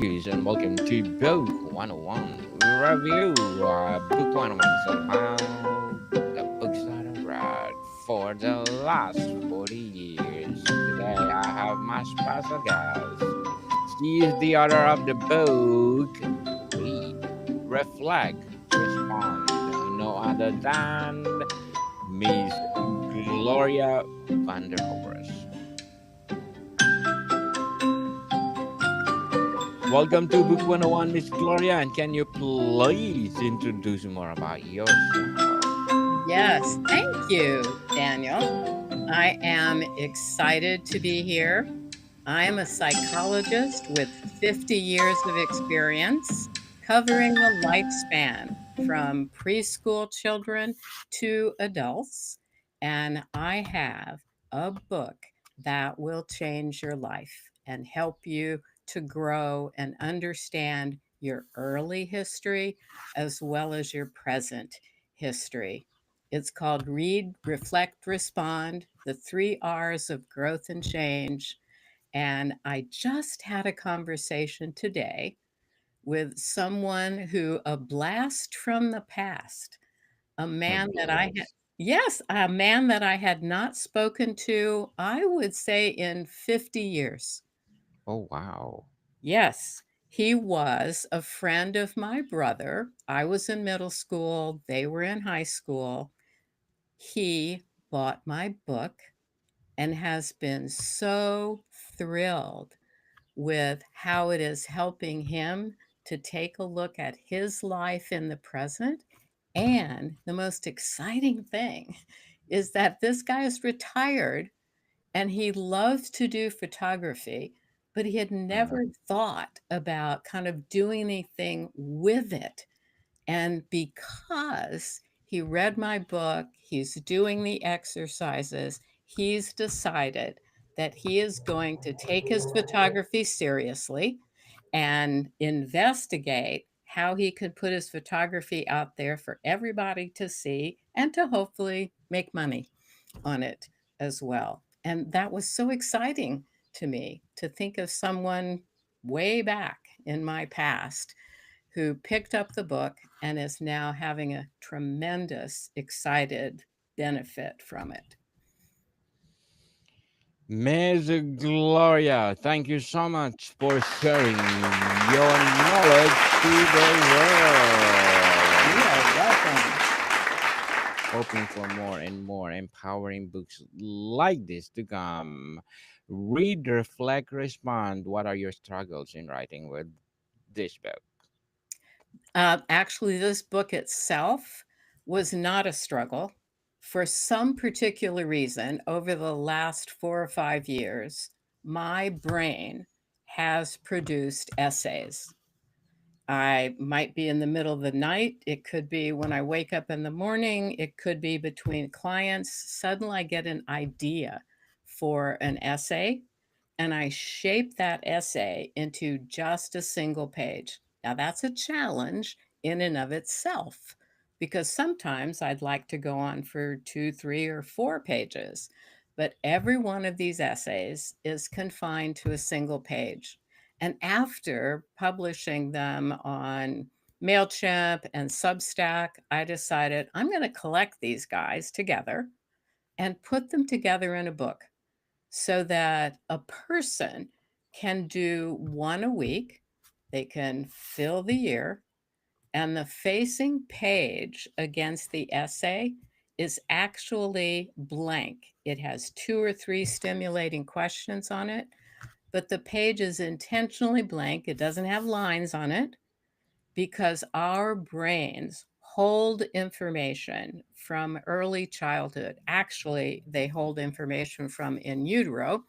Marcus, and welcome to Book 101 Review. Book 101 is all about the books that I read for the last 40 years. Today I have my special guest. She is the author of the book Read, Reflect, Respond. No other than Miss Gloria Vanderhorst. Welcome to Book 101, Miss Gloria, and can you please introduce more about yourself? Yes, thank you, Daniel. I am excited to be here. I am a psychologist with 50 years of experience covering the lifespan from preschool children to adults. And I have a book that will change your life and help you to grow and understand your early history as well as your present history. It's called Read, Reflect, Respond, the three R's of growth and change. And I just had a conversation today with someone who, a blast from the past, a A man that I had, blast. yes, a man that I had not spoken to, I would say, in 50 years. Oh, wow. Yes, he was a friend of my brother. I was in middle school, they were in high school. He bought my book and has been so thrilled with how it is helping him to take a look at his life in the present. And the most exciting thing is that this guy is retired and he loves to do photography, but he had Uh, never thought about kind of doing anything with it. And because he read my book, he's doing the exercises, he's decided that he is going to take his photography seriously and investigate how he could put his photography out there for everybody to see and to hopefully make money on it as well. And that was so exciting to me to think of someone way back in my past who picked up the book and is now having a tremendous, excited benefit from it. Miss Gloria, thank you so much for sharing your knowledge to the You world. are welcome. Hoping for more and more empowering books like this to come. Read, reflect, respond. What are your struggles in writing with this book? Actually, this book itself was not a struggle. For some particular reason, over the last 4 or 5 years, my brain has produced essays. I might be in the middle of the night. It could be when I wake up in the morning. It could be between clients. Suddenly, I get an idea for an essay and I shape that essay into just a single page. Now, that's a challenge in and of itself because sometimes I'd like to go on for 2, 3, or 4 pages, but every one of these essays is confined to a single page. And after publishing them on MailChimp and Substack, I decided I'm going to collect these guys together and put them together in a book so that a person can do one a week. They can fill the year, and the facing page against the essay is actually blank. It has 2 or 3 stimulating questions on it, but the page is intentionally blank. It doesn't have lines on it because our brains hold information from early childhood. Actually, they hold information from in utero,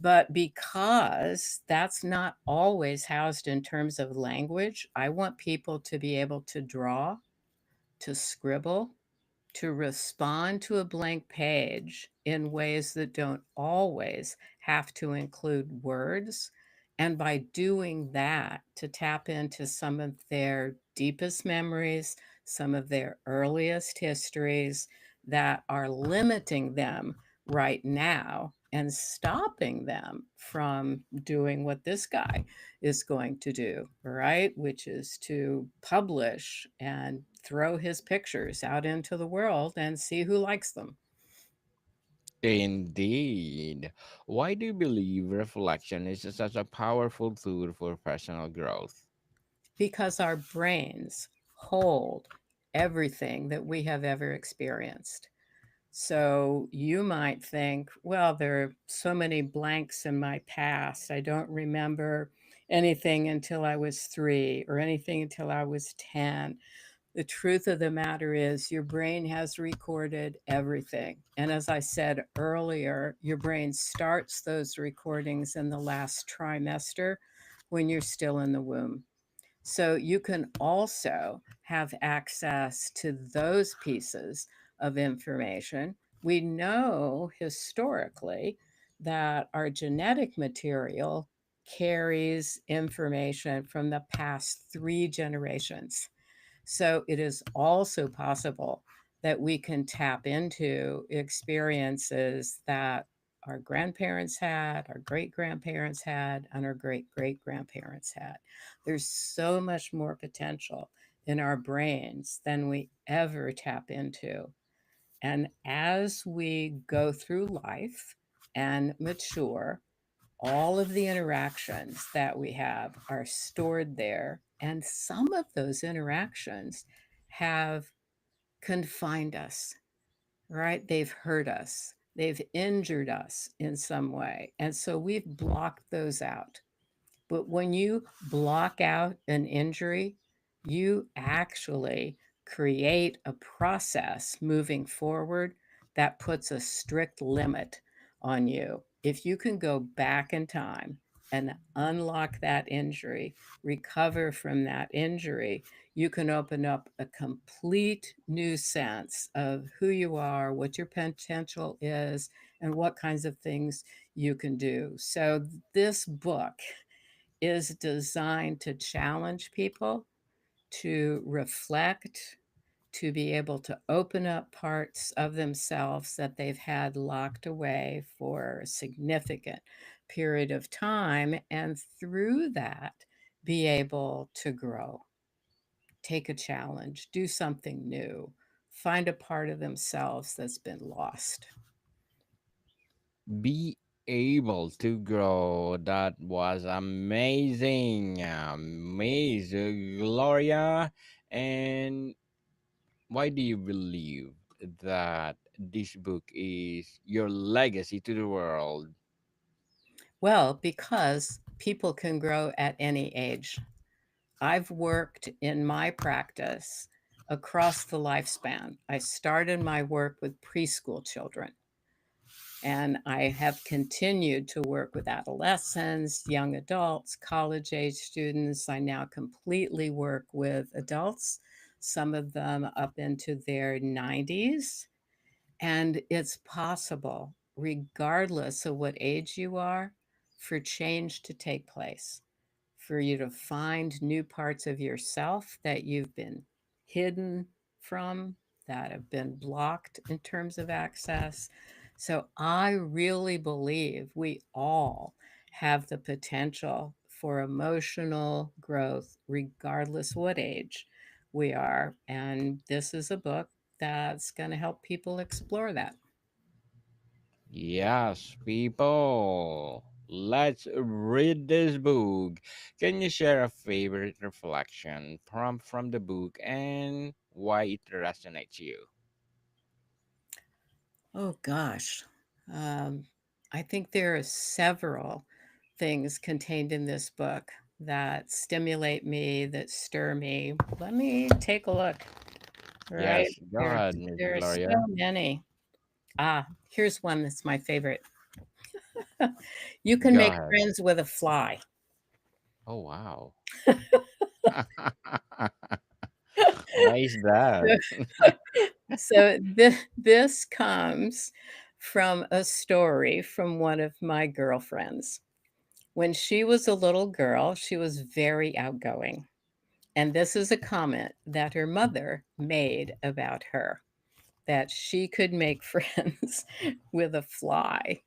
but because that's not always housed in terms of language, I want people to be able to draw, to scribble, to respond to a blank page in ways that don't always have to include words. And by doing that, to tap into some of their deepest memories, some of their earliest histories that are limiting them right now and stopping them from doing what this guy is going to do, right? Which is to publish and throw his pictures out into the world and see who likes them. Indeed. Why do you believe reflection is such a powerful tool for personal growth? Because our brains hold everything that we have ever experienced. So you might think, well, there are so many blanks in my past. I don't remember anything until I was 3 or anything until I was 10. The truth of the matter is, your brain has recorded everything. And as I said earlier, your brain starts those recordings in the last trimester when you're still in the womb. So you can also have access to those pieces of information. We know historically that our genetic material carries information from the past 3 generations. So it is also possible that we can tap into experiences that our grandparents had, our great grandparents had, and our great great grandparents had. There's so much more potential in our brains than we ever tap into. And as we go through life and mature, all of the interactions that we have are stored there. And some of those interactions have confined us, right? They've hurt us, they've injured us in some way. And so we've blocked those out. But when you block out an injury, you actually create a process moving forward that puts a strict limit on you. If you can go back in time and unlock that injury, recover from that injury, you can open up a complete new sense of who you are, what your potential is, and what kinds of things you can do. So, this book is designed to challenge people to reflect, to be able to open up parts of themselves that they've had locked away for a significant period of time, and through that, be able to grow, take a challenge, do something new, find a part of themselves that's been lost. Be able to grow. That was amazing. Amazing, Gloria. And why do you believe that this book is your legacy to the world? Well, because people can grow at any age. I've worked in my practice across the lifespan. I started my work with preschool children, and I have continued to work with adolescents, young adults, college age students. I now completely work with adults, some of them up into their 90s. And it's possible, regardless of what age you are, for change to take place, for you to find new parts of yourself that you've been hidden from, that have been blocked in terms of access. So I really believe we all have the potential for emotional growth, regardless what age we are. And this is a book that's going to help people explore that. Yes, people. Let's read this book. Can you share a favorite reflection prompt from the book and why it resonates you? Oh, gosh. Um, I think there are several things contained in this book that stimulate me, that stir me. Let me take a look. Right Yes, go there, ahead, Miss there are so Gloria. many. Ah, here's one that's my favorite. You can Go make ahead. friends with a fly. Oh, wow. Why is that? So this comes from a story from one of my girlfriends. When she was a little girl, she was very outgoing. And this is a comment that her mother made about her, that she could make friends with a fly.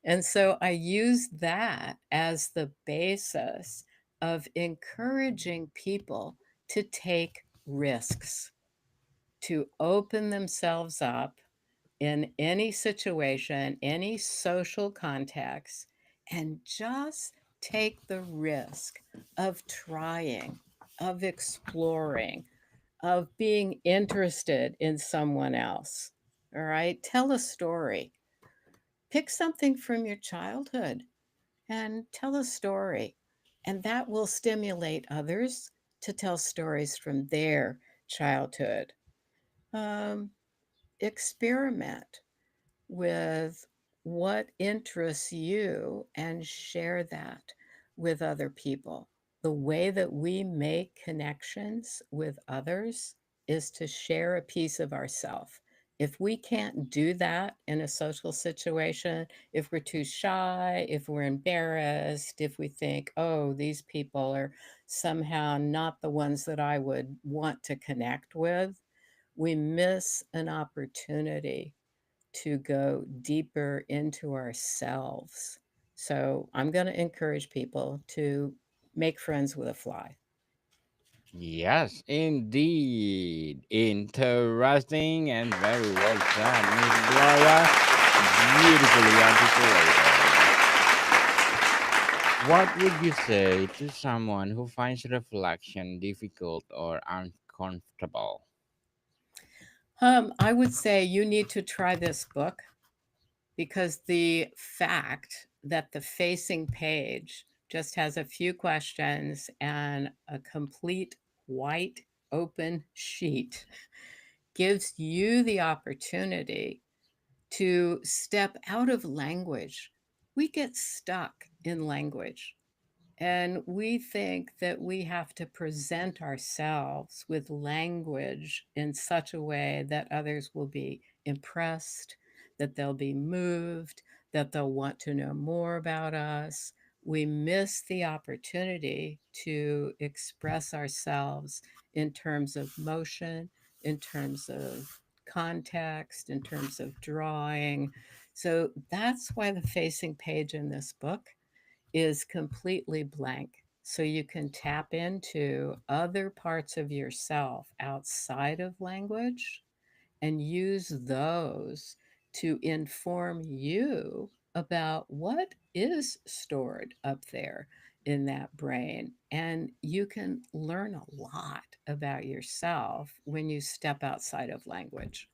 And so I use that as the basis of encouraging people to take risks, to open themselves up in any situation, any social context, and just take the risk of trying, of exploring, of being interested in someone else. All right, tell a story. Pick something from your childhood and tell a story. And that will stimulate others to tell stories from their childhood. Um, Experiment with what interests you and share that with other people. The way that we make connections with others is to share a piece of ourself. If we can't do that in a social situation, if we're too shy, if we're embarrassed, if we think, oh, these people are somehow not the ones that I would want to connect with, we miss an opportunity to go deeper into ourselves. So I'm going to encourage people to make friends with a fly. Yes, indeed. Interesting and very well said, Miss Gloria. Beautifully articulated. What would you say to someone who finds reflection difficult or uncomfortable? I would say you need to try this book because the fact that the facing page just has a few questions and a complete white open sheet gives you the opportunity to step out of language. We get stuck in language. And we think that we have to present ourselves with language in such a way that others will be impressed, that they'll be moved, that they'll want to know more about us. We miss the opportunity to express ourselves in terms of motion, in terms of context, in terms of drawing. So that's why the facing page in this book is completely blank. So you can tap into other parts of yourself outside of language and use those to inform you about what is stored up there in that brain. And you can learn a lot about yourself when you step outside of language.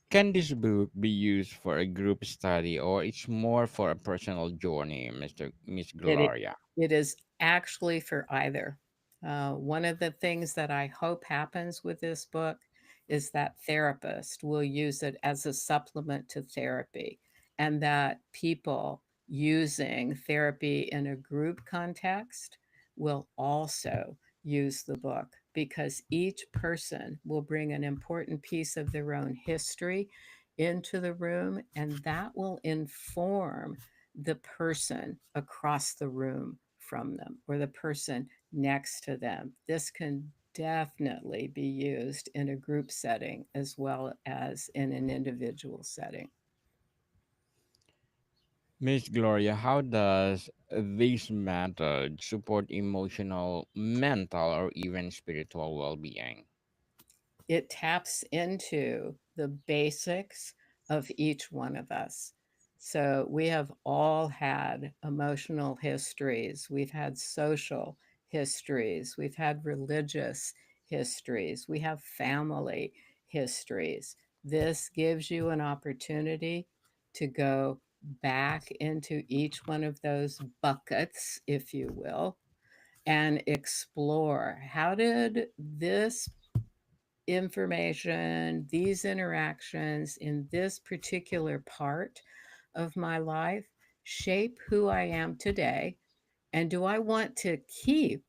Can this book be used for a group study or it's more for a personal journey, Miss It is, Gloria? it is actually for either. One of the things that I hope happens with this book is that therapists will use it as a supplement to therapy, and that people using therapy in a group context will also use the book because each person will bring an important piece of their own history into the room, and that will inform the person across the room from them or the person next to them. This can definitely be used in a group setting as well as in an individual setting. Miss Gloria, how does this method support emotional, mental, or even spiritual well being? It taps into the basics of each one of us. So we have all had emotional histories, we've had social histories, we've had religious histories, we have family histories. This gives you an opportunity to go back into each one of those buckets, if you will, and explore how did this information, these interactions in this particular part of my life shape who I am today? And do I want to keep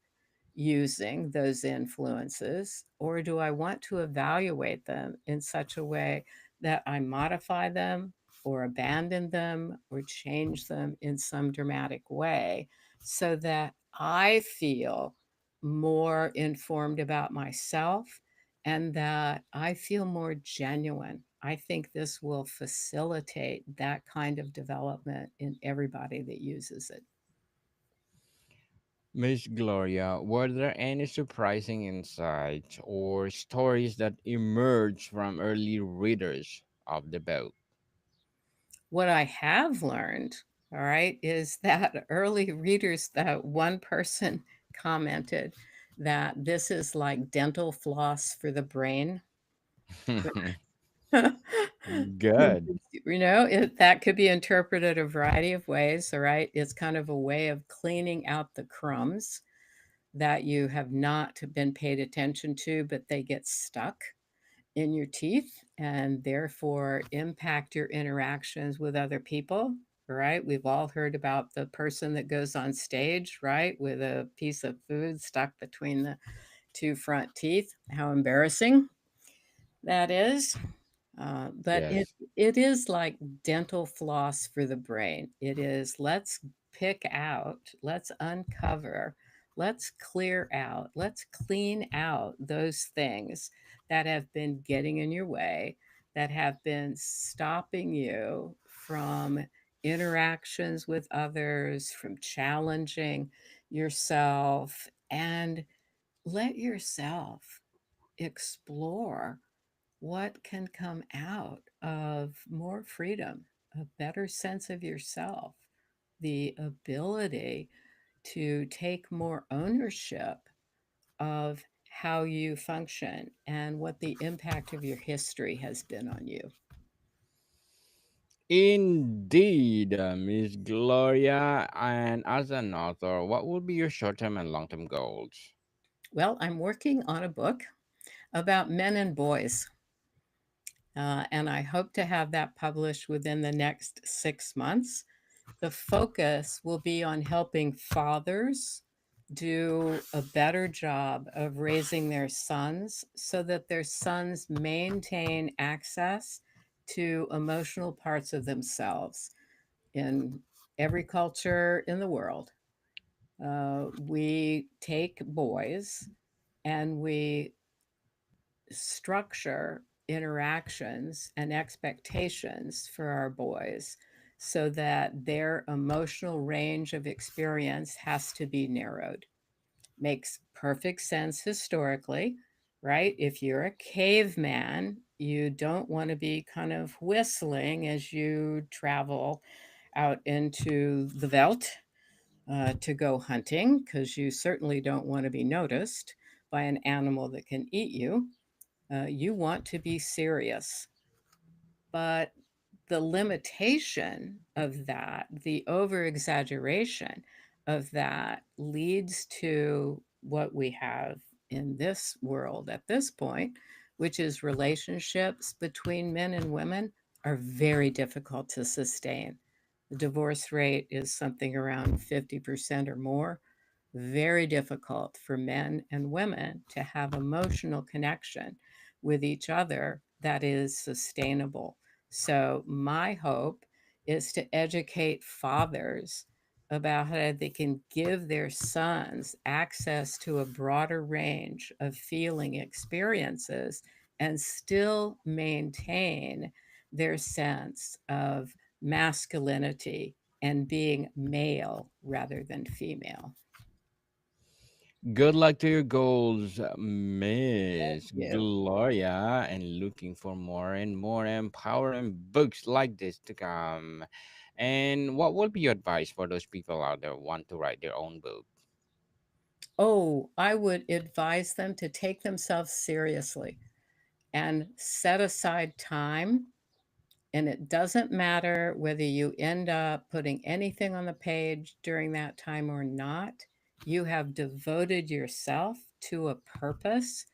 using those influences, or do I want to evaluate them in such a way that I modify them or abandon them or change them in some dramatic way so that I feel more informed about myself and that I feel more genuine I think this will facilitate that kind of development in everybody that uses it. Miss Gloria, were there any surprising insights or stories that emerged from early readers of the book? What I have learned, all right, is that early readers, that one person commented that this is like dental floss for the brain. Good. That could be interpreted a variety of ways, all right? It's kind of a way of cleaning out the crumbs that you have not been paid attention to, but they get stuck in your teeth and therefore impact your interactions with other people, right? We've all heard about the person that goes on stage, right, with a piece of food stuck between the two front teeth. How embarrassing that is. But it Yes. it is like dental floss for the brain. It is, let's pick out, let's uncover, let's clear out, let's clean out those things that have been getting in your way, that have been stopping you from interactions with others, from challenging yourself, and let yourself explore what can come out of more freedom, a better sense of yourself, the ability to take more ownership of how you function and what the impact of your history has been on you. Indeed, Miss Gloria. And as an author, what will be your short term and long term goals? Well, I'm working on a book about men and boys, and I hope to have that published within the next 6 months. The focus will be on helping fathers do a better job of raising their sons so that their sons maintain access to emotional parts of themselves in every culture in the world. We take boys and we structure interactions and expectations for our boys so that their emotional range of experience has to be narrowed. Makes perfect sense historically, right? If you're a caveman, you don't want to be kind of whistling as you travel out into the veldt to go hunting, because you certainly don't want to be noticed by an animal that can eat you. You want to be serious. But the limitation of that, the over exaggeration of that, leads to what we have in this world at this point, which is relationships between men and women are very difficult to sustain. The divorce rate is something around 50% or more. Very difficult for men and women to have emotional connection with each other that is sustainable. So, my hope is to educate fathers about how they can give their sons access to a broader range of feeling experiences and still maintain their sense of masculinity and being male rather than female. Good luck to your goals, Thank Miss you. Gloria, and looking for more and more empowering books like this to come. And what would be your advice for those people out there who want to write their own book? Oh, I would advise them to take themselves seriously and set aside time. And it doesn't matter whether you end up putting anything on the page during that time or not. You have devoted yourself to a purpose,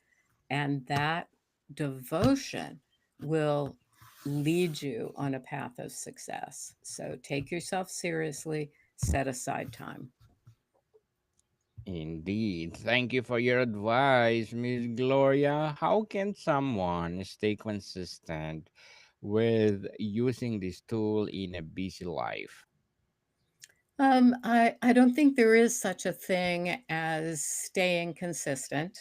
and that devotion will lead you on a path of success. So take yourself seriously, set aside time. Indeed. Thank you for your advice, Miss Gloria. How can someone stay consistent with using this tool in a busy life? I don't think there is such a thing as staying consistent.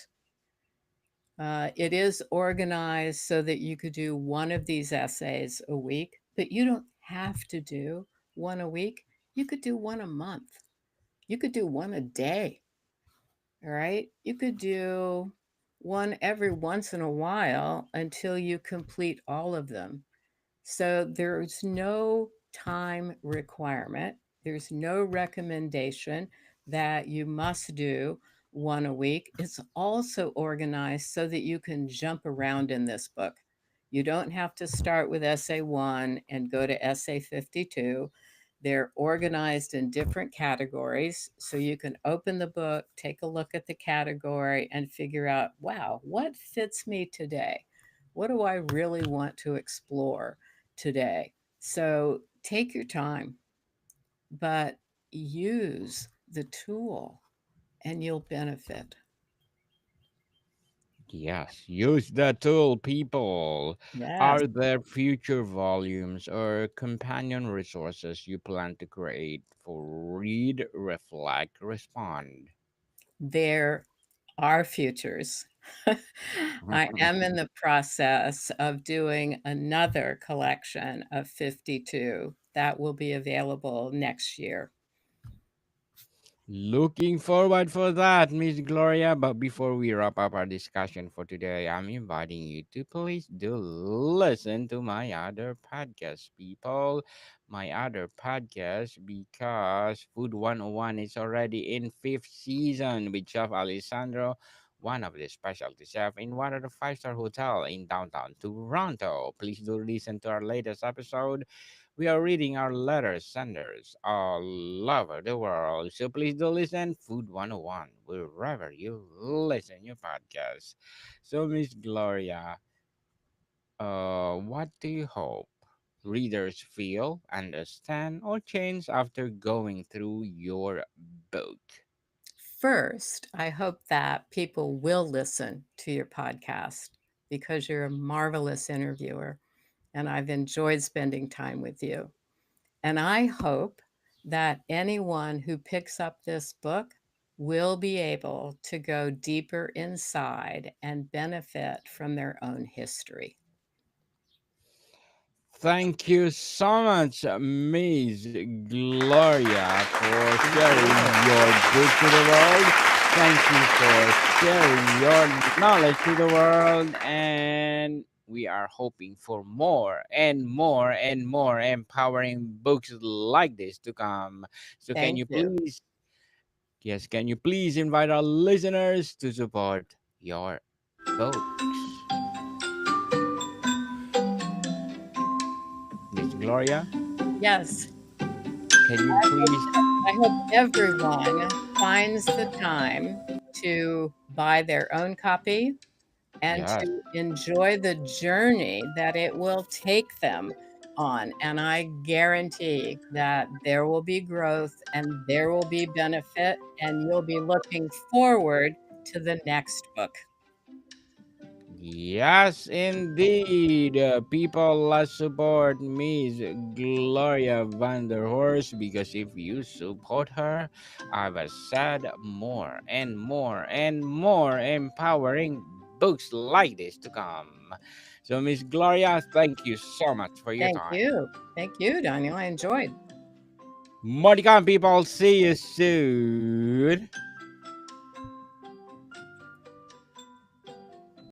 It is organized so that you could do one of these essays a week, but you don't have to do one a week. You could do one a month. You could do one a day. All right. You could do one every once in a while until you complete all of them. So there's no time requirement. There's no recommendation that you must do one a week. It's also organized so that you can jump around in this book. You don't have to start with essay 1 and go to essay 52. They're organized in different categories. So you can open the book, take a look at the category, and figure out, wow, what fits me today? What do I really want to explore today? So take your time, but use the tool and you'll benefit. Yes, use the tool, people. Yes, Are there future volumes or companion resources you plan to create for Read, Reflect, Respond? there are futures. I am in the process of doing another collection of 52 that will be available next year. Looking forward for that, Miss Gloria. But before we wrap up our discussion for today, I'm inviting you to please do listen to my other podcast, people. My other podcast, because Food 101 is already in fifth season with Chef Alessandro, one of the specialty chef in one of the five-star hotel in downtown Toronto. Please do listen to our latest episode. We are reading our letters senders all over the world. So please do listen Food 101 wherever you listen your podcast. So Miss Gloria, what do you hope readers feel, understand, or change after going through your book? First, I hope that people will listen to your podcast because you're a marvelous interviewer and I've enjoyed spending time with you. And I hope that anyone who picks up this book will be able to go deeper inside and benefit from their own history. Thank you so much, Miss Gloria, for sharing your book to the world. Thank you for sharing your knowledge to the world. And we are hoping for more and more and more empowering books like this to come. So, can Thank you you. please, yes, can you please invite our listeners to support your books? Miss Gloria, Yes, can you please? I hope everyone finds the time to buy their own copy and Yes. to enjoy the journey that it will take them on. And I guarantee that there will be growth and there will be benefit, and you'll be looking forward to the next book. Yes, indeed. People, let's support Miss Gloria Vanderhorst, because if you support her, I've said more and more and more empowering books like this to come. So, Miss Gloria, thank you so much for your Thank time. you. Thank you, Daniel. I enjoyed. More to come, people. See you soon.